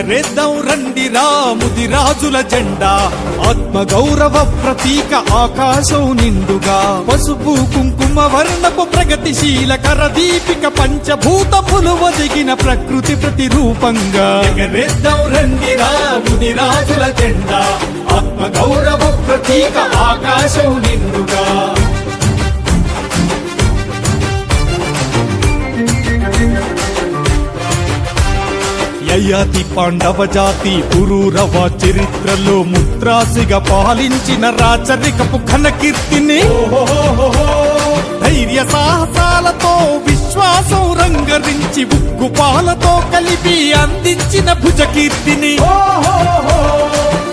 ఎగరేద్దాం రండి రాముది రాజుల జెండా, ఆత్మ గౌరవ ప్రతీక ఆకాశం నిండుగా, పసుపు కుంకుమ వర్ణపు ప్రగతిశీల కరదీపిక పంచభూతములు ఒదిగిన ప్రకృతి ప్రతిరూపంగా. ఎగరేద్దాం రండి రాముది రాజుల జెండా, ఆత్మ గౌరవ ప్రతీక ఆకాశం నిండుగా. యయాతి పాండవ జాతి పురూరవ చరిత్రలో ముత్రాసిగా పాలించిన రాచరికపు ఘనకీర్తిని, ధైర్య సాహసాలతో విశ్వాసం రంగరించి ఉగ్గుపాలతో కలిపి అందించిన భుజకీర్తిని,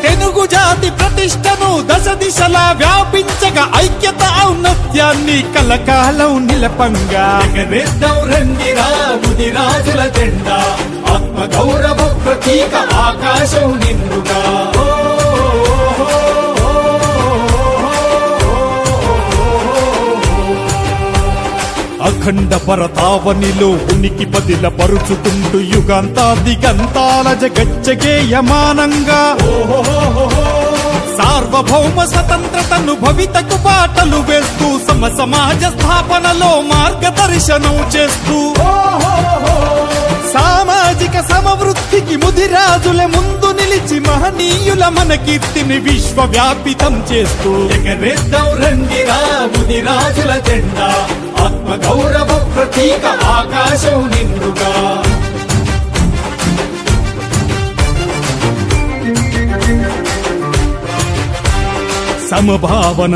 తెలుగు జాతి ప్రతిష్టను దశ దిశలా వ్యాపించగా ఐక్యత ఔన్నత్యాన్ని కలకాలం నిలపంగా. ఎగరేద్దాం రండి రాముది రాజుల జెండా, ఆత్మ గౌరవ ప్రతీక ఆకాశం నిండుగా. అఖండ పరతావనిలో ఉనికి బదిల పరుచుకుంటూ యుగాంతాదిగంతాల జగజ్జగేయమానంగా, సార్వభౌమ స్వతంత్రతను భవితకు బాటలు వేస్తూ సమ సమాజ స్థాపనలో మార్గదర్శనం చేస్తూ, సామాజిక సమవృద్ధికి ముదిరాజుల ముందు నిలిచి మహనీయుల మన కీర్తిని విశ్వవ్యాపితం చేస్తూ. ఎగరేద్దాం రండి రాముది రాజుల జెండా, ఆత్మ గౌరవ ప్రతీక ఆకాశం నిండుగా. సమభావన